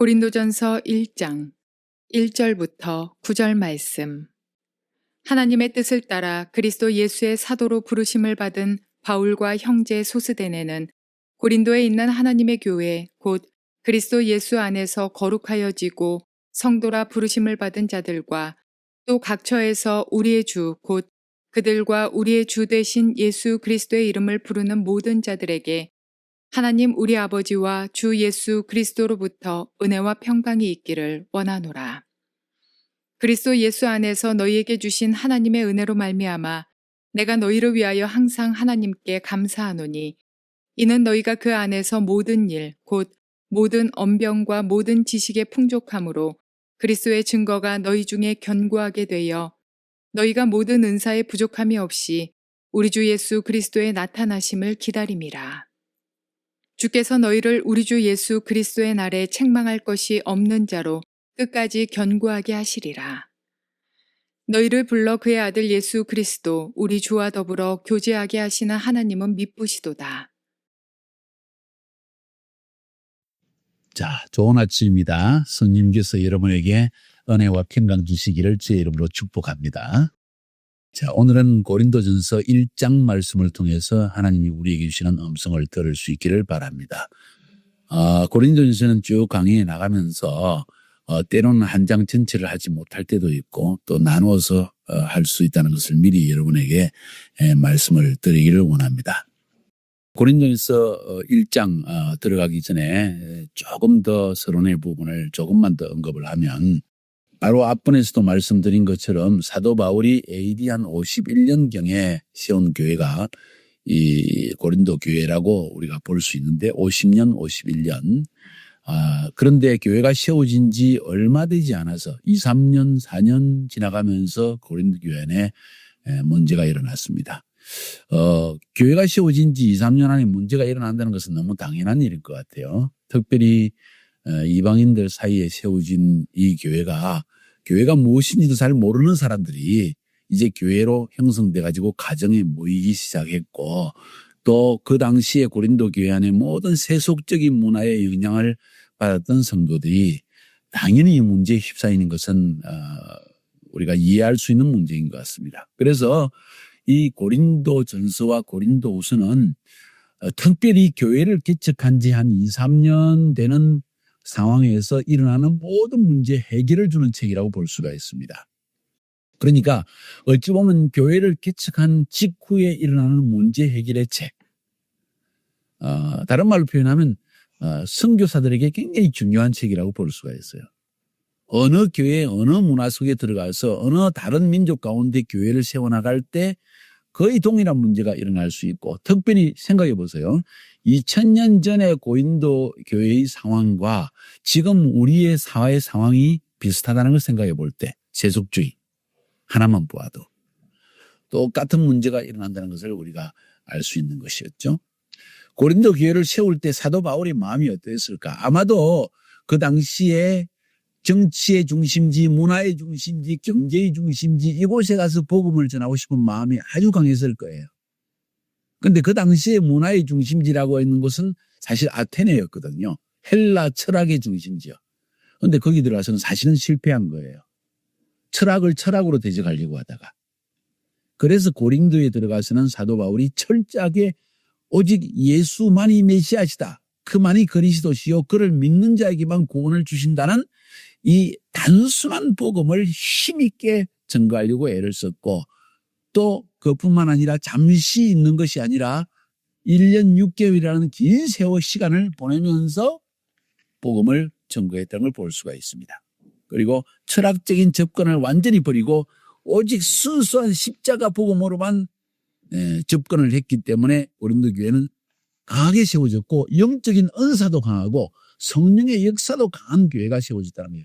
고린도전서 1장 1절부터 9절 말씀. 하나님의 뜻을 따라 그리스도 예수의 사도로 부르심을 받은 바울과 형제 소스데네는 고린도에 있는 하나님의 교회 곧 그리스도 예수 안에서 거룩하여지고 성도라 부르심을 받은 자들과 또 각처에서 우리의 주 곧 그들과 우리의 주 되신 예수 그리스도의 이름을 부르는 모든 자들에게 하나님 우리 아버지와 주 예수 그리스도로부터 은혜와 평강이 있기를 원하노라. 그리스도 예수 안에서 너희에게 주신 하나님의 은혜로 말미암아 내가 너희를 위하여 항상 하나님께 감사하노니 이는 너희가 그 안에서 모든 일 곧 모든 언병과 모든 지식의 풍족함으로 그리스도의 증거가 너희 중에 견고하게 되어 너희가 모든 은사에 부족함이 없이 우리 주 예수 그리스도의 나타나심을 기다림이라. 주께서 너희를 우리 주 예수 그리스도의 날에 책망할 것이 없는 자로 끝까지 견고하게 하시리라. 너희를 불러 그의 아들 예수 그리스도 우리 주와 더불어 교제하게 하시는 하나님은 미쁘시도다. 자, 좋은 아침입니다. 성령께서 여러분에게 은혜와 평강 주시기를 주의 이름으로 축복합니다. 자, 오늘은 고린도전서 1장 말씀을 통해서 하나님이 우리에게 주시는 음성을 들을 수 있기를 바랍니다. 고린도전서는 쭉 강의해 나가면서 때로는 한 장 전체를 하지 못할 때도 있고 또 나누어서 할 수 있다는 것을 미리 여러분에게 말씀을 드리기를 원합니다. 고린도전서 1장 들어가기 전에 조금 더 서론의 부분을 조금만 더 언급을 하면 바로 앞번에서도 말씀드린 것처럼 사도 바울이 AD 한 51년경에 세운 교회가 이 고린도 교회라고 우리가 볼 수 있는데 50년, 51년. 그런데 교회가 세워진 지 얼마 되지 않아서 2, 3년, 4년 지나가면서 고린도 교회 안에 문제가 일어났습니다. 교회가 세워진 지 2, 3년 안에 문제가 일어난다는 것은 너무 당연한 일일 것 같아요. 특별히 이방인들 사이에 세워진 이 교회가 무엇인지도 잘 모르는 사람들이 이제 교회로 형성돼 가지고 가정에 모이기 시작했고 또 그 당시에 고린도 교회 안에 모든 세속적인 문화의 영향을 받았던 성도들이 당연히 이 문제에 휩싸이는 것은 우리가 이해할 수 있는 문제인 것 같습니다. 그래서 이 고린도 전서와 고린도 후서는 특별히 교회를 개척한 지 한 2, 3년 되는 상황에서 일어나는 모든 문제 해결을 주는 책이라고 볼 수가 있습니다. 그러니까 어찌 보면 교회를 개척한 직후에 일어나는 문제 해결의 책. 다른 말로 표현하면 선교사들에게 굉장히 중요한 책이라고 볼 수가 있어요. 어느 교회, 어느 문화 속에 들어가서 어느 다른 민족 가운데 교회를 세워나갈 때 거의 동일한 문제가 일어날 수 있고 특별히 생각해 보세요. 2000년 전에 고린도 교회의 상황과 지금 우리의 사회의 상황이 비슷하다는 걸 생각해 볼 때 세속주의 하나만 보아도 똑같은 문제가 일어난다는 것을 우리가 알 수 있는 것이었죠. 고린도 교회를 세울 때 사도 바울의 마음이 어땠을까? 아마도 그 당시에 정치의 중심지, 문화의 중심지, 경제의 중심지 이곳에 가서 복음을 전하고 싶은 마음이 아주 강했을 거예요. 그런데 그 당시에 문화의 중심지라고 있는 곳은 사실 아테네였거든요. 헬라 철학의 중심지요. 그런데 거기 들어가서는 사실은 실패한 거예요. 철학을 철학으로 대적하려고 하다가. 그래서 고린도에 들어가서는 사도 바울이 철저하게 오직 예수만이 메시아시다. 그만이 그리스도시요. 그를 믿는 자에게만 구원을 주신다는 이 단순한 복음을 힘있게 전가하려고 애를 썼고 또 그뿐만 아니라 잠시 있는 것이 아니라 1년 6개월이라는 긴 세월 시간을 보내면서 복음을 전거했다는 걸 볼 수가 있습니다. 그리고 철학적인 접근을 완전히 버리고 오직 순수한 십자가 복음으로만 접근을 했기 때문에 고린도 교회는 강하게 세워졌고 영적인 은사도 강하고 성령의 역사도 강한 교회가 세워졌다는 거예요.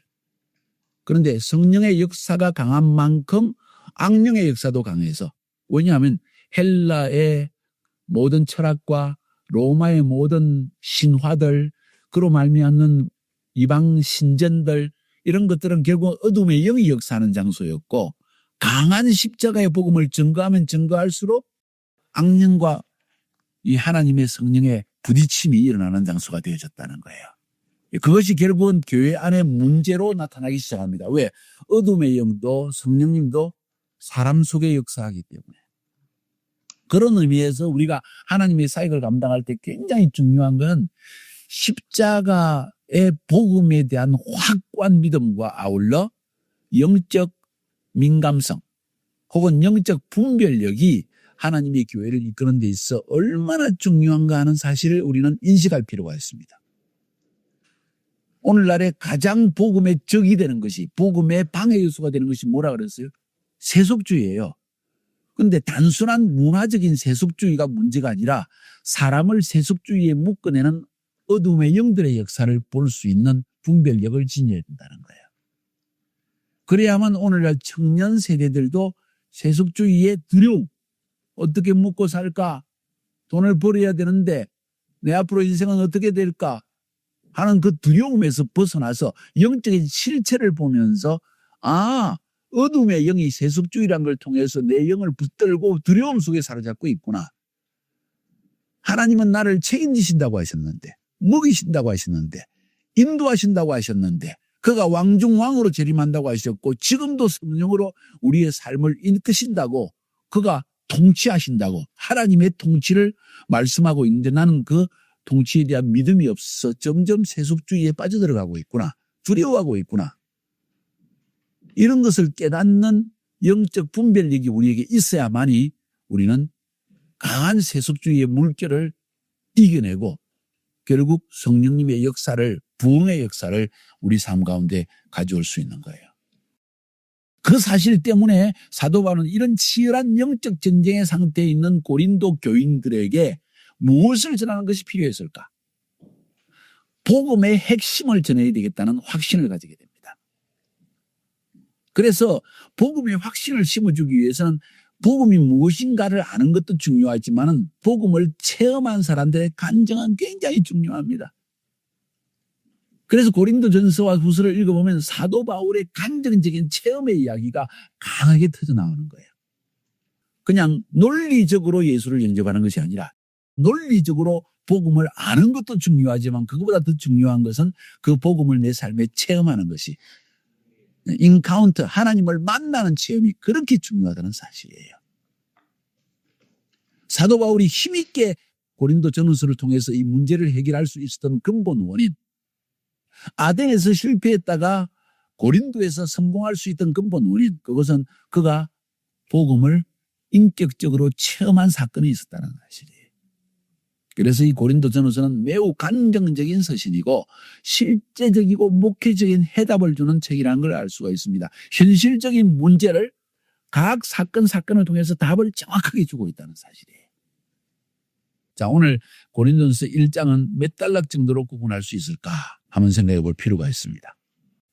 그런데 성령의 역사가 강한 만큼 악령의 역사도 강해서 왜냐하면 헬라의 모든 철학과 로마의 모든 신화들 그로 말미암는 이방 신전들 이런 것들은 결국 어둠의 영이 역사하는 장소였고 강한 십자가의 복음을 증거하면 증거할수록 악령과 이 하나님의 성령의 부딪힘이 일어나는 장소가 되어졌다는 거예요. 그것이 결국은 교회 안의 문제로 나타나기 시작합니다. 왜? 어둠의 영도 성령님도 사람 속에 역사하기 때문에. 그런 의미에서 우리가 하나님의 사역을 감당할 때 굉장히 중요한 건 십자가의 복음에 대한 확고한 믿음과 아울러 영적 민감성 혹은 영적 분별력이 하나님의 교회를 이끄는 데 있어 얼마나 중요한가 하는 사실을 우리는 인식할 필요가 있습니다. 오늘날에 가장 복음의 적이 되는 것이, 복음의 방해 요소가 되는 것이 뭐라 그랬어요? 세속주의예요. 그런데 단순한 문화적인 세속주의가 문제가 아니라 사람을 세속주의에 묶어내는 어둠의 영들의 역사를 볼 수 있는 분별력을 지녀야 된다는 거예요. 그래야만 오늘날 청년 세대들도 세속주의의 두려움, 어떻게 묵고 살까? 돈을 벌어야 되는데 내 앞으로 인생은 어떻게 될까? 하는 그 두려움에서 벗어나서 영적인 실체를 보면서 어둠의 영이 세속주의라는 걸 통해서 내 영을 붙들고 두려움 속에 사로잡고 있구나. 하나님은 나를 책임지신다고 하셨는데, 먹이신다고 하셨는데, 인도하신다고 하셨는데, 그가 왕중왕으로 재림한다고 하셨고 지금도 성령으로 우리의 삶을 이끄신다고, 그가 통치하신다고 하나님의 통치를 말씀하고 있는데 나는 그 통치에 대한 믿음이 없어서 점점 세속주의에 빠져들어가고 있구나. 두려워하고 있구나. 이런 것을 깨닫는 영적 분별력이 우리에게 있어야만이 우리는 강한 세속주의의 물결을 이겨내고 결국 성령님의 역사를, 부흥의 역사를 우리 삶 가운데 가져올 수 있는 거예요. 그 사실 때문에 사도 바울은 이런 치열한 영적 전쟁의 상태에 있는 고린도 교인들에게 무엇을 전하는 것이 필요했을까? 복음의 핵심을 전해야 되겠다는 확신을 가지게 됩니다. 그래서 복음의 확신을 심어주기 위해서는 복음이 무엇인가를 아는 것도 중요하지만 복음을 체험한 사람들의 간증은 굉장히 중요합니다. 그래서 고린도전서와 후서를 읽어보면 사도 바울의 간증적인 체험의 이야기가 강하게 터져나오는 거예요. 그냥 논리적으로 예수를 영접하는 것이 아니라 논리적으로 복음을 아는 것도 중요하지만 그것보다 더 중요한 것은 그 복음을 내 삶에 체험하는 것이, 인카운터, 하나님을 만나는 체험이 그렇게 중요하다는 사실이에요. 사도 바울이 힘있게 고린도 전후서를 통해서 이 문제를 해결할 수 있었던 근본 원인, 아덴에서 실패했다가 고린도에서 성공할 수 있던 근본 원인, 그것은 그가 복음을 인격적으로 체험한 사건이 있었다는 사실이에요. 그래서 이 고린도 전후서는 매우 감정적인 서신이고 실제적이고 목회적인 해답을 주는 책이라는 걸 알 수가 있습니다. 현실적인 문제를 각 사건을 통해서 답을 정확하게 주고 있다는 사실이에요. 자, 오늘 고린도전서 1장은 몇 단락 정도로 구분할 수 있을까 한번 생각해 볼 필요가 있습니다.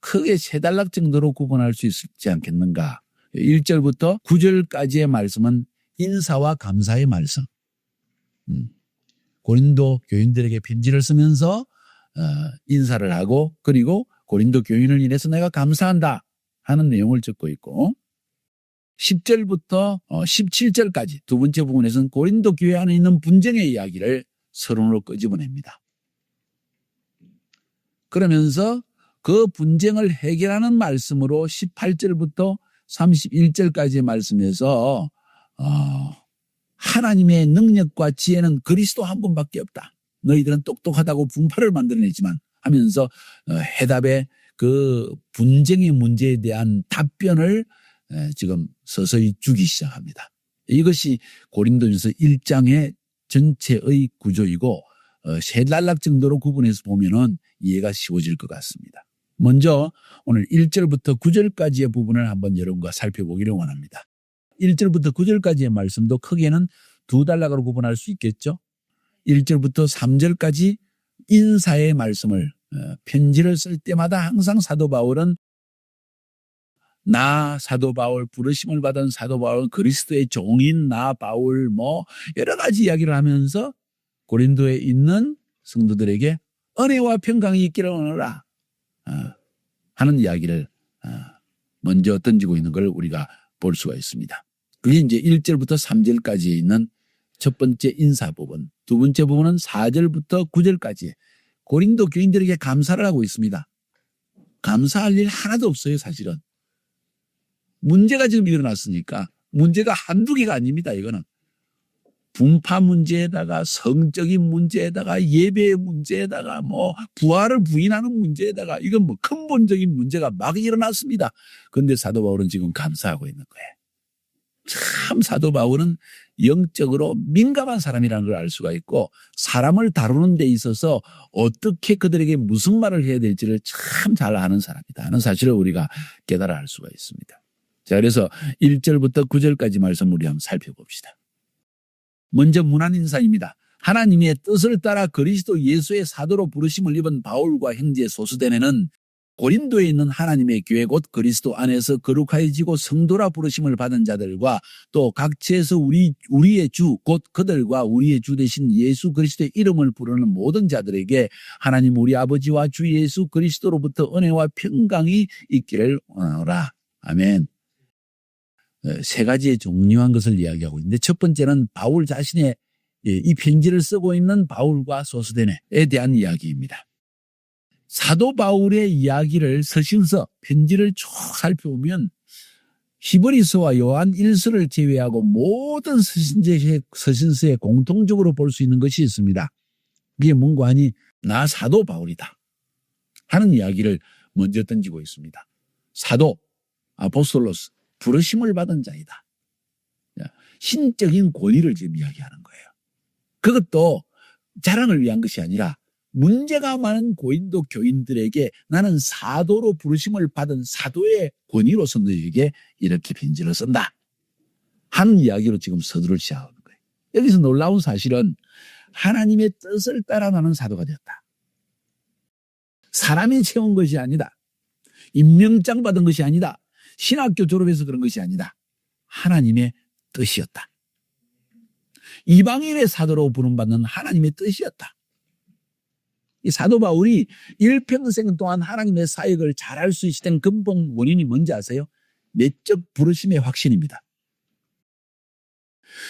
크게 3단락 정도로 구분할 수 있지 않겠는가. 1절부터 9절까지의 말씀은 인사와 감사의 말씀. 고린도 교인들에게 편지를 쓰면서 인사를 하고 그리고 고린도 교인을 인해서 내가 감사한다 하는 내용을 적고 있고 10절부터 17절까지 두 번째 부분에서는 고린도 교회 안에 있는 분쟁의 이야기를 서론으로 끄집어냅니다. 그러면서 그 분쟁을 해결하는 말씀으로 18절부터 31절까지의 말씀에서 하나님의 능력과 지혜는 그리스도 한 분밖에 없다. 너희들은 똑똑하다고 분파를 만들어내지만 하면서 해답의 그 분쟁의 문제에 대한 답변을 지금 서서히 주기 시작합니다. 이것이 고린도전서 1장의 전체의 구조이고 3단락 정도로 구분해서 보면은 이해가 쉬워질 것 같습니다. 먼저 오늘 1절부터 9절까지의 부분을 한번 여러분과 살펴보기를 원합니다. 1절부터 9절까지의 말씀도 크게는 2단락으로 구분할 수 있겠죠. 1절부터 3절까지 인사의 말씀을 편지를 쓸 때마다 항상 사도 바울은 나 사도 바울, 부르심을 받은 사도 바울, 그리스도의 종인 나 바울 여러 가지 이야기를 하면서 고린도에 있는 성도들에게 은혜와 평강이 있기를 원하라 하는 이야기를 먼저 던지고 있는 걸 우리가 볼 수가 있습니다. 그게 이제 1절부터 3절까지에 있는 첫 번째 인사 부분, 두 번째 부분은 4절부터 9절까지 고린도 교인들에게 감사를 하고 있습니다. 감사할 일 하나도 없어요, 사실은. 문제가 지금 일어났으니까 문제가 한두 개가 아닙니다, 이거는. 분파 문제에다가 성적인 문제에다가 예배의 문제에다가 뭐 부활을 부인하는 문제에다가 이건 뭐 근본적인 문제가 막 일어났습니다. 그런데 사도 바울은 지금 감사하고 있는 거예요. 참 사도 바울은 영적으로 민감한 사람이라는 걸 알 수가 있고 사람을 다루는 데 있어서 어떻게 그들에게 무슨 말을 해야 될지를 참 잘 아는 사람이다 하는 사실을 우리가 깨달아 알 수가 있습니다. 자, 그래서 1절부터 9절까지 말씀 우리 한번 살펴봅시다. 먼저 문안 인사입니다. 하나님의 뜻을 따라 그리스도 예수의 사도로 부르심을 입은 바울과 형제 소스데네는 고린도에 있는 하나님의 교회 곧 그리스도 안에서 거룩하여지고 성도라 부르심을 받은 자들과 또 각지에서 우리의 주 곧 그들과 우리의 주 되신 예수 그리스도의 이름을 부르는 모든 자들에게 하나님 우리 아버지와 주 예수 그리스도로부터 은혜와 평강이 있기를 원하노라. 아멘. 세 가지의 중요한 것을 이야기하고 있는데 첫 번째는 바울 자신의 이 편지를 쓰고 있는 바울과 소스데네에 대한 이야기입니다. 사도 바울의 이야기를 서신서 편지를 쭉 살펴보면 히브리서와 요한 1서를 제외하고 모든 서신서에 공통적으로 볼 수 있는 것이 있습니다. 그게 뭔가 하니 나 사도 바울이다 하는 이야기를 먼저 던지고 있습니다. 사도 아포스톨로스 부르심을 받은 자이다. 신적인 권위를 지금 이야기하는 거예요. 그것도 자랑을 위한 것이 아니라 문제가 많은 고린도 교인들에게 나는 사도로 부르심을 받은 사도의 권위로서 너에게 이렇게 편지를 쓴다 하는 이야기로 지금 서두를 시작하는 거예요. 여기서 놀라운 사실은 하나님의 뜻을 따라 나는 사도가 되었다. 사람이 채운 것이 아니다. 임명장 받은 것이 아니다. 신학교 졸업해서 그런 것이 아니다. 하나님의 뜻이었다. 이방인의 사도로 부름받는 하나님의 뜻이었다. 이 사도 바울이 일평생 동안 하나님의 사역을 잘할 수 있었던 근본 원인이 뭔지 아세요? 내적 부르심의 확신입니다.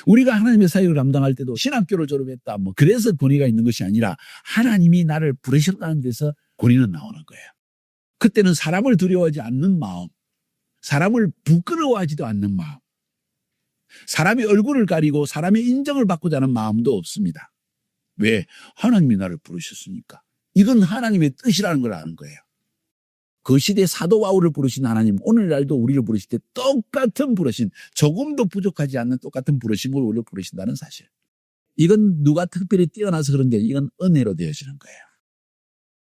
우리가 하나님의 사역을 감당할 때도 신학교를 졸업했다 뭐 그래서 권위가 있는 것이 아니라 하나님이 나를 부르셨다는 데서 권위는 나오는 거예요. 그때는 사람을 두려워하지 않는 마음, 사람을 부끄러워하지도 않는 마음, 사람의 얼굴을 가리고 사람의 인정을 받고자 하는 마음도 없습니다. 왜? 하나님이 나를 부르셨으니까. 이건 하나님의 뜻이라는 걸 아는 거예요. 그 시대 사도 바울을 부르신 하나님, 오늘날도 우리를 부르실 때 똑같은 부르심, 조금도 부족하지 않는 똑같은 부르심으로 우리를 부르신다는 사실. 이건 누가 특별히 뛰어나서 그런 게 아니라 이건 은혜로 되어지는 거예요.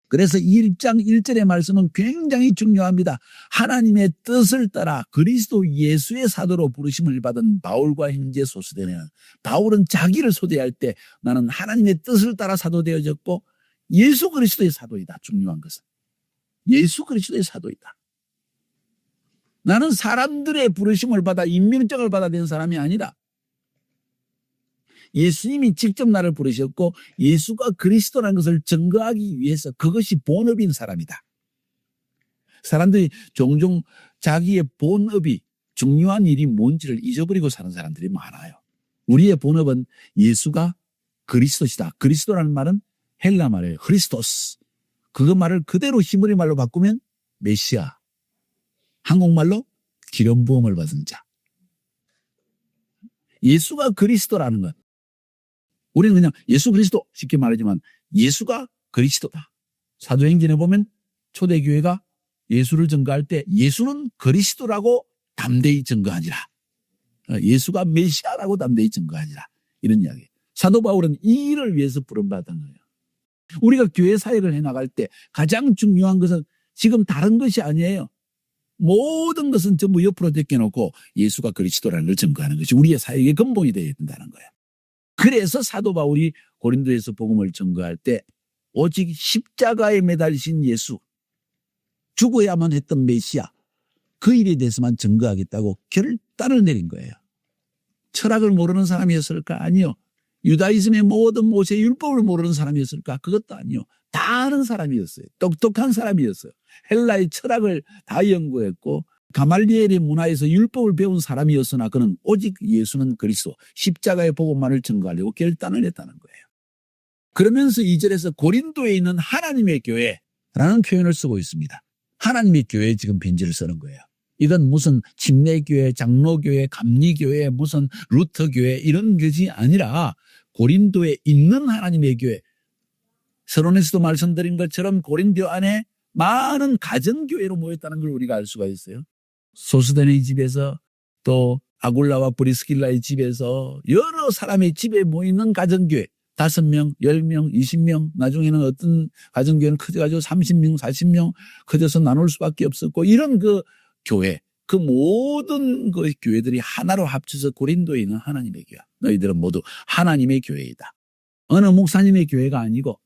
그래서 1장 1절의 말씀은 굉장히 중요합니다. 하나님의 뜻을 따라 그리스도 예수의 사도로 부르심을 받은 바울과 형제 소스데네는 바울은 자기를 소개할 때 나는 하나님의 뜻을 따라 사도 되어졌고 예수 그리스도의 사도이다. 중요한 것은 예수 그리스도의 사도이다. 나는 사람들의 부르심을 받아 임명장을 받아 된 사람이 아니다. 예수님이 직접 나를 부르셨고 예수가 그리스도라는 것을 증거하기 위해서 그것이 본업인 사람이다. 사람들이 종종 자기의 본업이 중요한 일이 뭔지를 잊어버리고 사는 사람들이 많아요. 우리의 본업은 예수가 그리스도시다. 그리스도라는 말은 헬라 말이에요. 크리스토스. 그 말을 그대로 히브리 말로 바꾸면 메시아. 한국말로 기름 부음을 받은 자. 예수가 그리스도라는 것. 우리는 그냥 예수 그리스도 쉽게 말하지만 예수가 그리스도다. 사도행전에 보면 초대교회가 예수를 증거할 때 예수는 그리스도라고 담대히 증거하니라. 예수가 메시아라고 담대히 증거하니라. 이런 이야기. 사도 바울은 이 일을 위해서 부름받은 거예요. 우리가 교회 사역을 해나갈 때 가장 중요한 것은 지금 다른 것이 아니에요. 모든 것은 전부 옆으로 제껴놓고 예수가 그리스도라는 걸 증거하는 것이 우리의 사역의 근본이 되어야 된다는 거예요. 그래서 사도 바울이 고린도에서 복음을 증거할 때 오직 십자가에 매달리신 예수, 죽어야만 했던 메시아, 그 일에 대해서만 증거하겠다고 결단을 내린 거예요. 철학을 모르는 사람이었을까? 아니요. 유다이즘의 모든 모세의 율법을 모르는 사람이었을까? 그것도 아니요. 다 아는 사람이었어요. 똑똑한 사람이었어요. 헬라의 철학을 다 연구했고 가말리엘의 문화에서 율법을 배운 사람이었으나 그는 오직 예수는 그리스도, 십자가의 복음만을 증거하려고 결단을 했다는 거예요. 그러면서 2절에서 고린도에 있는 하나님의 교회라는 표현을 쓰고 있습니다. 하나님의 교회에 지금 편지를 쓰는 거예요. 이건 무슨 침례교회, 장로교회, 감리교회, 무슨 루터교회 이런 것이 아니라 고린도에 있는 하나님의 교회. 서론에서도 말씀드린 것처럼 고린도 안에 많은 가정교회로 모였다는 걸 우리가 알 수가 있어요. 소스데네의 집에서 또 아굴라와 브리스길라의 집에서 여러 사람의 집에 모이는 가정교회. 5명, 10명, 20명, 나중에는 어떤 가정교회는 커져가지고 30명, 40명 커져서 나눌 수밖에 없었고 이런 그 교회, 그 모든 그 교회들이 하나로 합쳐서 고린도에 있는 하나님의 교회. 너희들은 모두 하나님의 교회이다. 어느 목사님의 교회가 아니고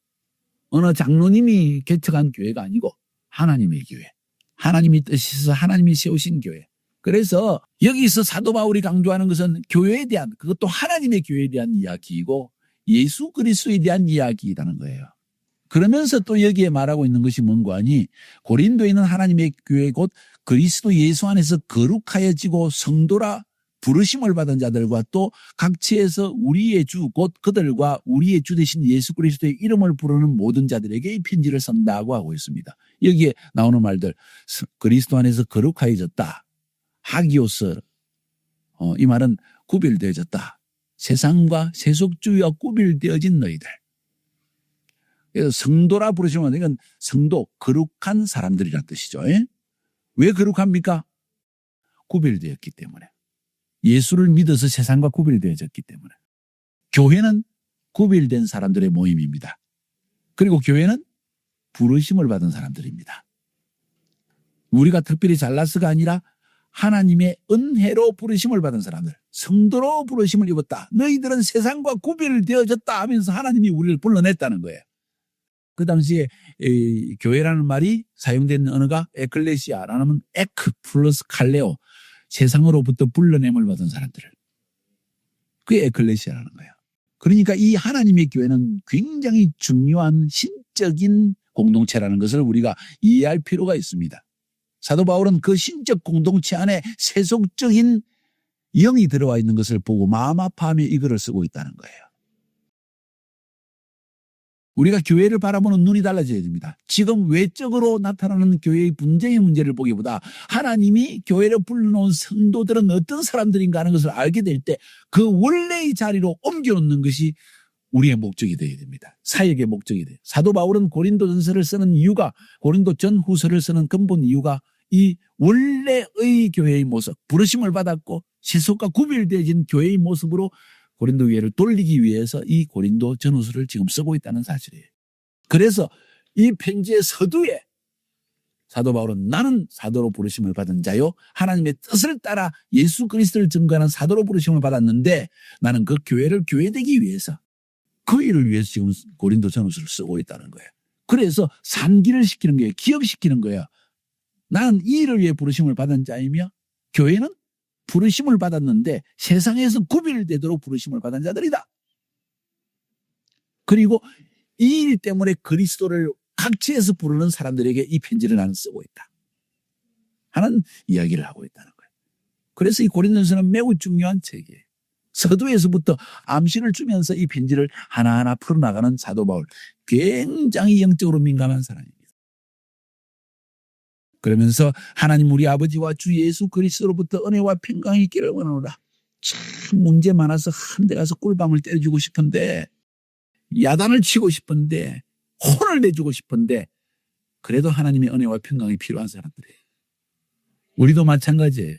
어느 장로님이 개척한 교회가 아니고 하나님의 교회. 하나님이 뜻이서 하나님이 세우신 교회. 그래서 여기서 사도 바울이 강조하는 것은 교회에 대한, 그것도 하나님의 교회에 대한 이야기이고 예수 그리스도에 대한 이야기라는 거예요. 그러면서 또 여기에 말하고 있는 것이 뭔가 하니 고린도에 있는 하나님의 교회 곧 그리스도 예수 안에서 거룩하여지고 성도라 부르심을 받은 자들과 또 각지에서 우리의 주 곧 그들과 우리의 주 되신 예수 그리스도의 이름을 부르는 모든 자들에게 이 편지를 쓴다고 하고 있습니다. 여기에 나오는 말들 그리스도 안에서 거룩하여졌다. 하기오스 이 말은 구별되어졌다. 세상과 세속주의와 구별되어진 너희들. 그래서 성도라 부르시면 이건 성도, 거룩한 사람들이란 뜻이죠. 왜 거룩합니까? 구별되었기 때문에. 예수를 믿어서 세상과 구별되어졌기 때문에. 교회는 구별된 사람들의 모임입니다. 그리고 교회는 부르심을 받은 사람들입니다. 우리가 특별히 잘나서가 아니라 하나님의 은혜로 부르심을 받은 사람들, 성도로 부르심을 입었다. 너희들은 세상과 구별되어졌다 하면서 하나님이 우리를 불러냈다는 거예요. 그 당시에 교회라는 말이 사용된 언어가 에클레시아라는 에크 플러스 칼레오, 세상으로부터 불러냄을 받은 사람들을. 그게 에클레시아라는 거예요. 그러니까 이 하나님의 교회는 굉장히 중요한 신적인 공동체라는 것을 우리가 이해할 필요가 있습니다. 사도 바울은 그 신적 공동체 안에 세속적인 영이 들어와 있는 것을 보고 마음 아파하며 이 글을 쓰고 있다는 거예요. 우리가 교회를 바라보는 눈이 달라져야 됩니다. 지금 외적으로 나타나는 교회의 분쟁의 문제를 보기보다 하나님이 교회를 불러놓은 성도들은 어떤 사람들인가 하는 것을 알게 될 때 그 원래의 자리로 옮겨놓는 것이 우리의 목적이 되어야 됩니다. 사역의 목적이 돼요. 사도 바울은 고린도전서를 쓰는 이유가 고린도 전후서를 쓰는 근본 이유가 이 원래의 교회의 모습, 부르심을 받았고 세속과 구별되어진 교회의 모습으로 고린도 교회를 돌리기 위해서 이 고린도 전후서를 지금 쓰고 있다는 사실이에요. 그래서 이 편지의 서두에 사도 바울은 나는 사도로 부르심을 받은 자요 하나님의 뜻을 따라 예수 그리스도를 증거하는 사도로 부르심을 받았는데 나는 그 교회를 교회되기 위해서 그 일을 위해서 지금 고린도 전후서를 쓰고 있다는 거예요. 그래서 상기를 시키는 거예요. 기억시키는 거예요. 나는 이 일을 위해 부르심을 받은 자이며 교회는 부르심을 받았는데 세상에서 구별되도록 부르심을 받은 자들이다. 그리고 이 일 때문에 그리스도를 각지에서 부르는 사람들에게 이 편지를 나는 쓰고 있다 하는 이야기를 하고 있다는 거예요. 그래서 이 고린도전서는 매우 중요한 책이에요. 서두에서부터 암시를 주면서 이 편지를 하나하나 풀어나가는 사도 바울, 굉장히 영적으로 민감한 사람입니다. 그러면서 하나님 우리 아버지와 주 예수 그리스도로부터 은혜와 평강이 있기를 원하노라. 참 문제 많아서 한 데 가서 꿀밤을 때려주고 싶은데 야단을 치고 싶은데 혼을 내주고 싶은데 그래도 하나님의 은혜와 평강이 필요한 사람들이에요. 우리도 마찬가지예요.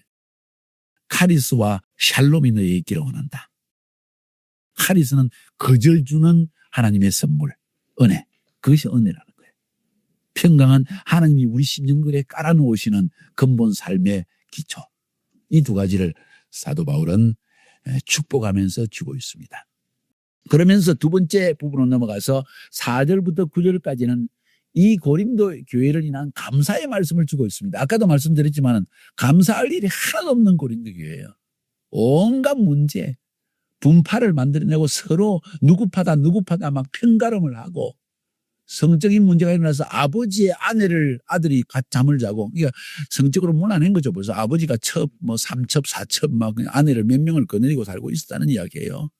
카리스와 샬롬이 너희에 있기를 원한다. 카리스는 거절 주는 하나님의 선물, 은혜. 그것이 은혜라는 거예요. 평강은 하나님이 우리 심령들에 깔아놓으시는 근본 삶의 기초. 이 두 가지를 사도 바울은 축복하면서 주고 있습니다. 그러면서 두 번째 부분으로 넘어가서 4절부터 9절까지는 이 고린도 교회를 인한 감사의 말씀을 주고 있습니다. 아까도 말씀드렸지만 감사할 일이 하나도 없는 고린도 교회예요. 온갖 문제, 분파를 만들어내고 서로 누구 파다 막 편가름을 하고 성적인 문제가 일어나서 아버지의 아들이 같이 잠을 자고, 그러니까 성적으로 무난한 거죠. 벌써 아버지가 첩, 3첩, 4첩 막 아내를 몇 명을 거느리고 살고 있었다는 이야기예요.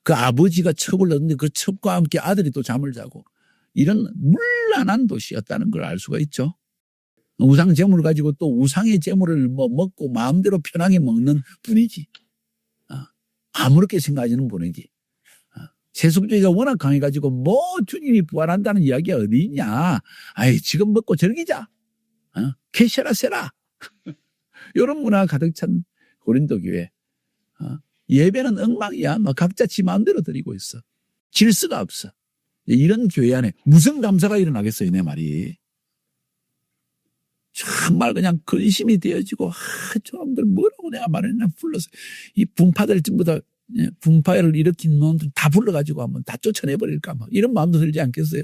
그 아버지가 첩을 넣었는데 그 첩과 함께 아들이 또 잠을 자고 이런 문란한 도시였다는 걸 알 수가 있죠. 우상 제물을 가지고 또 우상의 제물을 먹고 마음대로 편하게 먹는 뿐이지. 아무렇게 생각하지는 분이지. 세속주의가 워낙 강해가지고 뭐 주님이 부활한다는 이야기가 어디 있냐. 아이 지금 먹고 즐기자. 캐셔라 세라. 이런 문화가 가득 찬 고린도 교회. 예배는 엉망이야. 각자 지 마음대로 드리고 있어. 질서가 없어. 이런 교회 안에 무슨 감사가 일어나겠어요, 내 말이. 정말 그냥 근심이 되어지고, 저놈들 뭐라고 내가 말했나 불러서, 이 분파들 전부 다, 분파를 일으킨 놈들 다 불러가지고 한번 다 쫓아내버릴까, 이런 마음도 들지 않겠어요?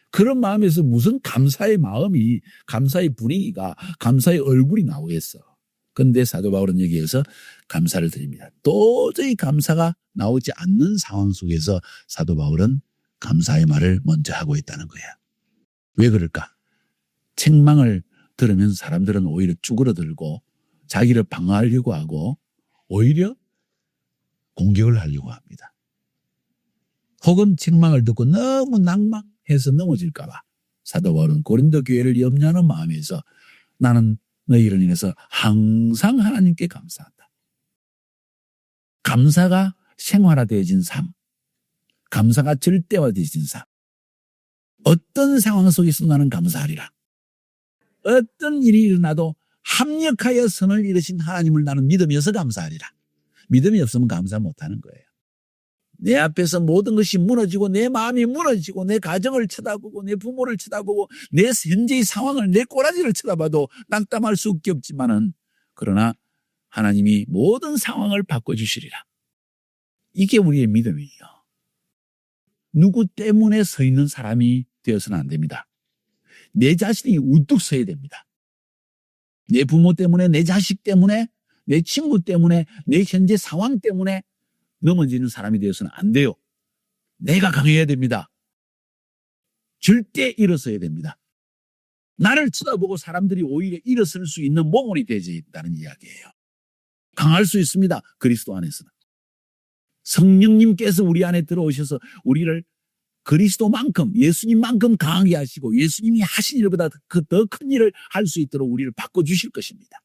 그런 마음에서 무슨 감사의 마음이, 감사의 분위기가, 감사의 얼굴이 나오겠어. 근데 사도 바울은 여기에서 감사를 드립니다. 도저히 감사가 나오지 않는 상황 속에서 사도 바울은 감사의 말을 먼저 하고 있다는 거야. 왜 그럴까? 책망을 들으면 사람들은 오히려 쭈그러들고 자기를 방어하려고 하고 오히려 공격을 하려고 합니다. 혹은 책망을 듣고 너무 낭망해서 넘어질까 봐 사도 바울은 고린도 교회를 염려하는 마음에서 나는 너희를 인해서 항상 하나님께 감사한다. 감사가 생활화되어진 삶, 감사가 절대화되어진 삶. 어떤 상황 속에서 나는 감사하리라. 어떤 일이 일어나도 합력하여 선을 이루신 하나님을 나는 믿으면서 감사하리라. 믿음이 없으면 감사 못하는 거예요. 내 앞에서 모든 것이 무너지고 내 마음이 무너지고 내 가정을 쳐다보고 내 부모를 쳐다보고 내 현재의 상황을 내 꼬라지를 쳐다봐도 낙담할 수밖에 없지만은 그러나 하나님이 모든 상황을 바꿔주시리라. 이게 우리의 믿음이에요. 누구 때문에 서 있는 사람이 되어서는 안 됩니다. 내 자신이 우뚝 서야 됩니다. 내 부모 때문에, 내 자식 때문에, 내 친구 때문에, 내 현재 상황 때문에 넘어지는 사람이 되어서는 안 돼요. 내가 강해야 됩니다. 절대 일어서야 됩니다. 나를 쳐다보고 사람들이 오히려 일어설 수 있는 몽울이 되어져 있다는 이야기예요. 강할 수 있습니다. 그리스도 안에서는. 성령님께서 우리 안에 들어오셔서 우리를 그리스도만큼 예수님만큼 강하게 하시고 예수님이 하신 일보다 그 더 큰 일을 할 수 있도록 우리를 바꿔주실 것입니다.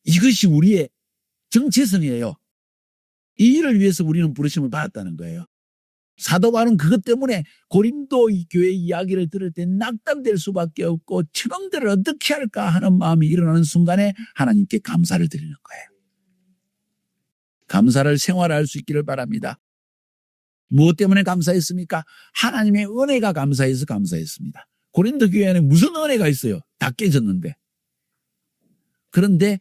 이것이 우리의 정체성이에요. 이 일을 위해서 우리는 부르심을 받았다는 거예요. 사도 바울은 그것 때문에 고린도 교회 이야기를 들을 때 낙담될 수밖에 없고 저놈들을 어떻게 할까 하는 마음이 일어나는 순간에 하나님께 감사를 드리는 거예요. 감사를 생활할 수 있기를 바랍니다. 무엇 때문에 감사했습니까? 하나님의 은혜가 감사해서 감사했습니다. 고린도 교회에는 무슨 은혜가 있어요? 다 깨졌는데. 그런데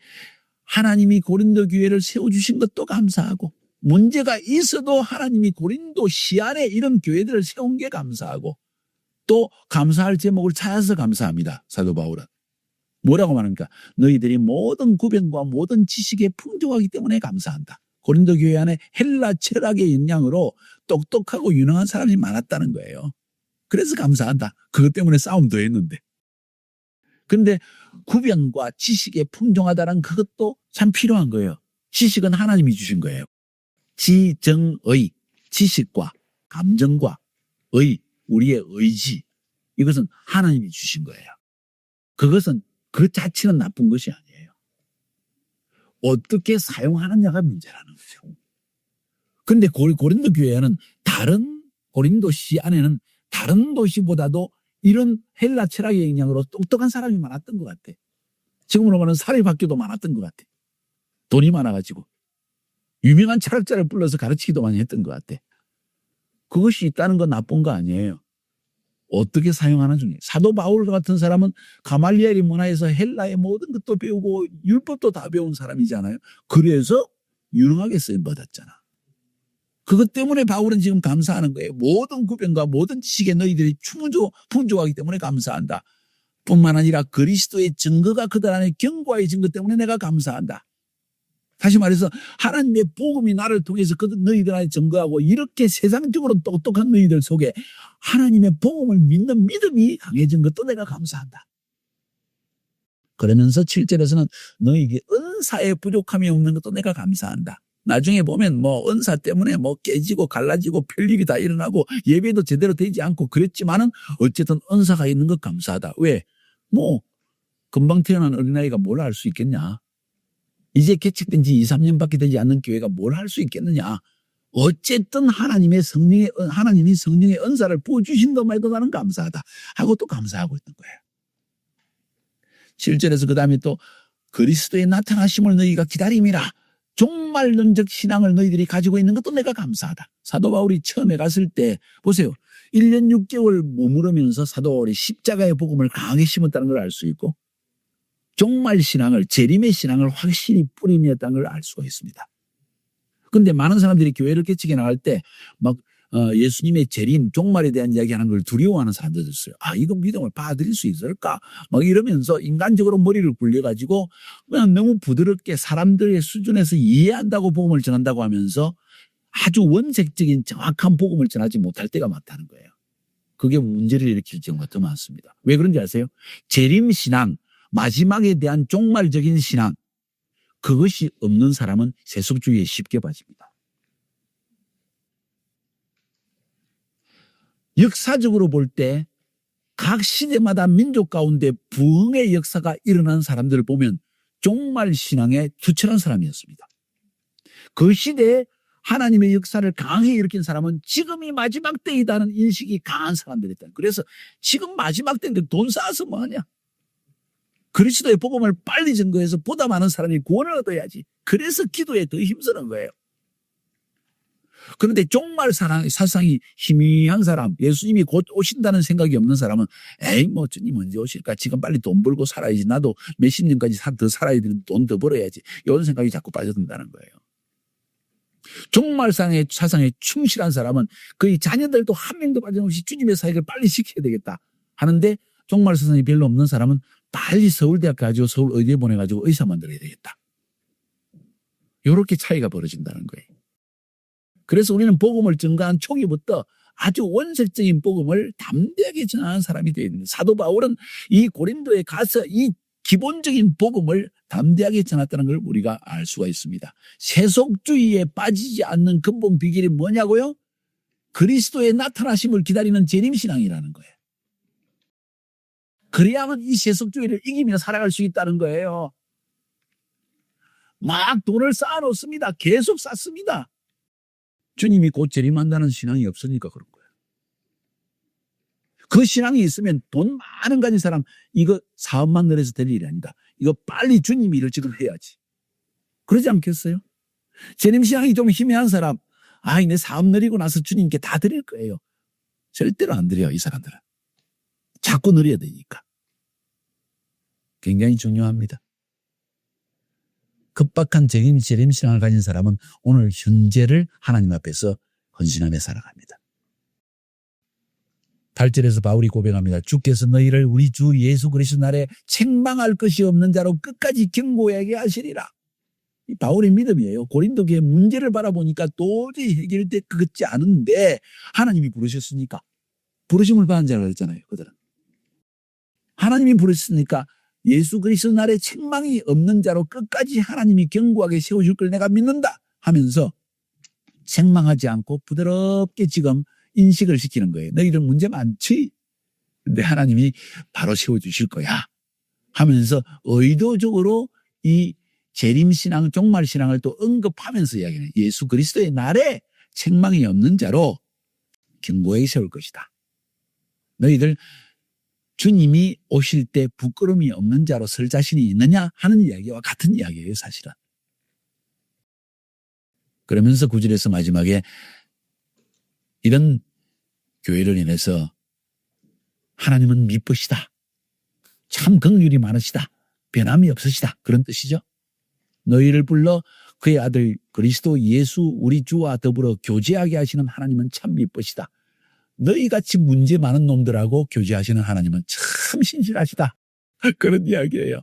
하나님이 고린도 교회를 세워주신 것도 감사하고 문제가 있어도 하나님이 고린도 시안에 이런 교회들을 세운 게 감사하고 또 감사할 제목을 찾아서 감사합니다. 사도 바울은. 뭐라고 말합니까? 너희들이 모든 구변과 모든 지식에 풍족하기 때문에 감사한다. 고린도 교회 안에 헬라 철학의 영향으로 똑똑하고 유능한 사람이 많았다는 거예요. 그래서 감사한다. 그것 때문에 싸움도 했는데. 그런데 구변과 지식에 풍족하다는 그것도 참 필요한 거예요. 지식은 하나님이 주신 거예요. 지정의, 지식과 감정과 의, 우리의 의지, 이것은 하나님이 주신 거예요. 그것은 그 자체는 나쁜 것이 아니에요. 어떻게 사용하느냐가 문제라는 거죠. 그런데 고린도 교회는 고린도시 안에는 다른 도시보다도 이런 헬라 철학의 영향으로 똑똑한 사람이 많았던 것 같아. 지금으로 말하면 사립학교도 많았던 것 같아. 돈이 많아가지고. 유명한 철학자를 불러서 가르치기도 많이 했던 것 같아. 그것이 있다는 건 나쁜 거 아니에요. 어떻게 사용하는 중이에요. 사도 바울 같은 사람은 가말리엘이 문화에서 헬라의 모든 것도 배우고 율법도 다 배운 사람이잖아요. 그래서 유능하게 쓰임받았잖아. 그것 때문에 바울은 지금 감사하는 거예요. 모든 구변과 모든 지식에 너희들이 풍족하기 때문에 감사한다. 뿐만 아니라 그리스도의 증거가 그들 안에 견고하게 증거 때문에 내가 감사한다. 다시 말해서 하나님의 복음이 나를 통해서 너희들 안에 증거하고 이렇게 세상적으로 똑똑한 너희들 속에 하나님의 복음을 믿는 믿음이 강해진 것도 내가 감사한다. 그러면서 7절에서는 너희에게 은사에 부족함이 없는 것도 내가 감사한다. 나중에 보면 뭐 은사 때문에 뭐 깨지고 갈라지고 별일이 다 일어나고 예배도 제대로 되지 않고 그랬지만은 어쨌든 은사가 있는 것 감사하다. 왜? 뭐 금방 태어난 어린아이가 뭘 할 수 있겠냐? 이제 개척된 지 2, 3년밖에 되지 않는 교회가 뭘 할 수 있겠느냐? 어쨌든 하나님이 성령의 은사를 부어주신 것만 해도 나는 감사하다 하고 또 감사하고 있는 거예요. 7절에서 그 다음에 또 그리스도의 나타나심을 너희가 기다림이라. 종말론적 신앙을 너희들이 가지고 있는 것도 내가 감사하다. 사도 바울이 처음에 갔을 때 보세요. 1년 6개월 머무르면서 사도 바울이 십자가의 복음을 강하게 심었다는 걸 알 수 있고 종말 신앙을 재림의 신앙을 확실히 뿌림이었다는 걸 알 수가 있습니다. 그런데 많은 사람들이 교회를 개척해 나갈 때 막 예수님의 재림, 종말에 대한 이야기하는 걸 두려워하는 사람들도 있어요. 아, 이거 믿음을 받아들일 수 있을까? 막 이러면서 인간적으로 머리를 굴려가지고 그냥 너무 부드럽게 사람들의 수준에서 이해한다고 복음을 전한다고 하면서 아주 원색적인 정확한 복음을 전하지 못할 때가 많다는 거예요. 그게 문제를 일으킬 경우가 더 많습니다. 왜 그런지 아세요? 재림 신앙, 마지막에 대한 종말적인 신앙, 그것이 없는 사람은 세속주의에 쉽게 빠집니다. 역사적으로 볼 때 각 시대마다 민족 가운데 부흥의 역사가 일어난 사람들을 보면 종말 신앙에 투철한 사람이었습니다. 그 시대에 하나님의 역사를 강하게 일으킨 사람은 지금이 마지막 때이다는 인식이 강한 사람들이었다. 그래서 지금 마지막 때인데 돈 쌓아서 뭐하냐? 그리스도의 복음을 빨리 증거해서 보다 많은 사람이 구원을 얻어야지. 그래서 기도에 더 힘쓰는 거예요. 그런데 종말 사상이 희미한 사람, 예수님이 곧 오신다는 생각이 없는 사람은 에이 뭐 주님 언제 오실까? 지금 빨리 돈 벌고 살아야지. 나도 몇십 년까지 더 살아야 되는데 돈 더 벌어야지. 이런 생각이 자꾸 빠져든다는 거예요. 종말 사상에 충실한 사람은 그의 자녀들도 한 명도 빠짐없이 주님의 사역을 빨리 시켜야 되겠다 하는데 종말 사상이 별로 없는 사람은 빨리 서울대학 가지고 서울 의대에 보내가지고 의사 만들어야 되겠다. 이렇게 차이가 벌어진다는 거예요. 그래서 우리는 복음을 증거한 초기부터 아주 원색적인 복음을 담대하게 전하는 사람이 되어 있는 사도 바울은 이 고린도에 가서 이 기본적인 복음을 담대하게 전했다는 걸 우리가 알 수가 있습니다. 세속주의에 빠지지 않는 근본 비결이 뭐냐고요? 그리스도의 나타나심을 기다리는 재림신앙이라는 거예요. 그래야만 이 세속주의를 이기며 살아갈 수 있다는 거예요. 막 돈을 쌓아놓습니다. 계속 쌓습니다. 주님이 곧 재림한다는 신앙이 없으니까 그런 거예요. 그 신앙이 있으면 돈 많은 가진 사람 이거 사업만 늘어서 될 일이 아니다. 이거 빨리 주님이 일을 지금 해야지. 그러지 않겠어요? 재림신앙이 좀 희미한 사람 내 사업 늘리고 나서 주님께 다 드릴 거예요. 절대로 안 드려요. 이 사람들은. 자꾸 늘려야 되니까. 굉장히 중요합니다. 급박한 재림신앙을 가진 사람은 오늘 현재를 하나님 앞에서 헌신하며 살아갑니다. 8절에서 바울이 고백합니다. 주께서 너희를 우리 주 예수 그리스도 날에 책망할 것이 없는 자로 끝까지 견고하게 하시리라. 이 바울의 믿음이에요. 고린도 교회 문제를 바라보니까 도저히 해결될 것 같지 않은데 하나님이 부르셨으니까 부르심을 받은 자라고 했잖아요. 그들은. 하나님이 부르셨으니까 예수 그리스도 날에 책망이 없는 자로 끝까지 하나님이 견고하게 세워줄 걸 내가 믿는다 하면서 책망하지 않고 부드럽게 지금 인식을 시키는 거예요. 너희들 문제 많지? 근데 하나님이 바로 세워주실 거야 하면서 의도적으로 이 재림신앙, 종말신앙을 또 언급하면서 이야기해요. 예수 그리스도의 날에 책망이 없는 자로 견고하게 세울 것이다. 너희들 주님이 오실 때 부끄러움이 없는 자로 설 자신이 있느냐 하는 이야기와 같은 이야기예요, 사실은. 그러면서 9절에서 마지막에 이런 교회를 인해서 하나님은 미쁘시다. 참 긍휼이 많으시다. 변함이 없으시다. 그런 뜻이죠. 너희를 불러 그의 아들 그리스도 예수 우리 주와 더불어 교제하게 하시는 하나님은 참 미쁘시다. 너희같이 문제 많은 놈들하고 교제하시는 하나님은 참 신실하시다. 그런 이야기예요.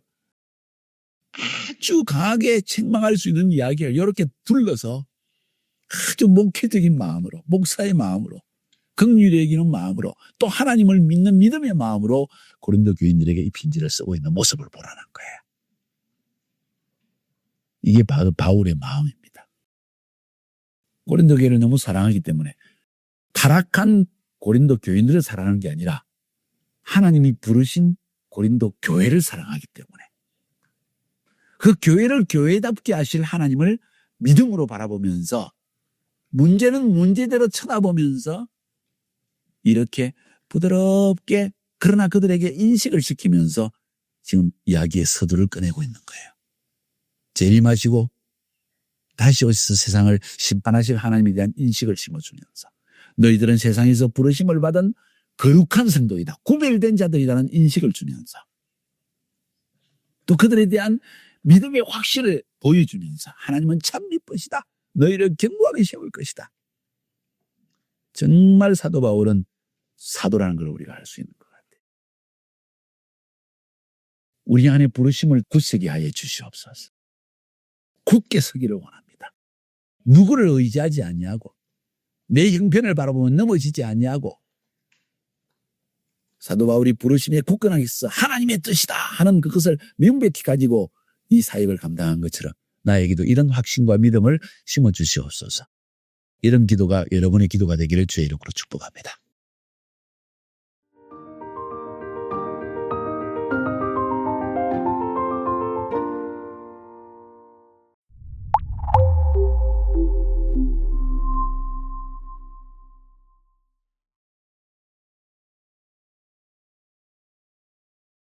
아주 강하게 책망할 수 있는 이야기를 이렇게 둘러서 아주 목회적인 마음으로, 목사의 마음으로, 긍휼히 여기는 마음으로, 또 하나님을 믿는 믿음의 마음으로 고린도 교인들에게 이 편지를 쓰고 있는 모습을 보라는 거예요. 이게 바울의 마음입니다. 고린도 교회를 너무 사랑하기 때문에 타락한 고린도 교인들을 사랑하는 게 아니라 하나님이 부르신 고린도 교회를 사랑하기 때문에 그 교회를 교회답게 하실 하나님을 믿음으로 바라보면서 문제는 문제대로 쳐다보면서 이렇게 부드럽게 그러나 그들에게 인식을 시키면서 지금 이야기의 서두를 꺼내고 있는 거예요. 재림하시고 다시 오셔서 세상을 심판하실 하나님에 대한 인식을 심어주면서 너희들은 세상에서 부르심을 받은 거룩한 성도이다. 구별된 자들이라는 인식을 주면서 또 그들에 대한 믿음의 확신을 보여주면서 하나님은 참 미쁘시다. 너희를 견고하게 세울 것이다. 정말 사도 바울은 사도라는 걸 우리가 알 수 있는 것 같아요. 우리 안에 부르심을 굳세게 하여 주시옵소서. 굳게 서기를 원합니다. 누구를 의지하지 아니하고 내 형편을 바라보면 넘어지지 아니하고 사도 바울이 부르심에 굳건하게 서 하나님의 뜻이다 하는 그것을 명백히 가지고 이 사역을 감당한 것처럼 나에게도 이런 확신과 믿음을 심어주시옵소서. 이런 기도가 여러분의 기도가 되기를 주의 이름으로 축복합니다.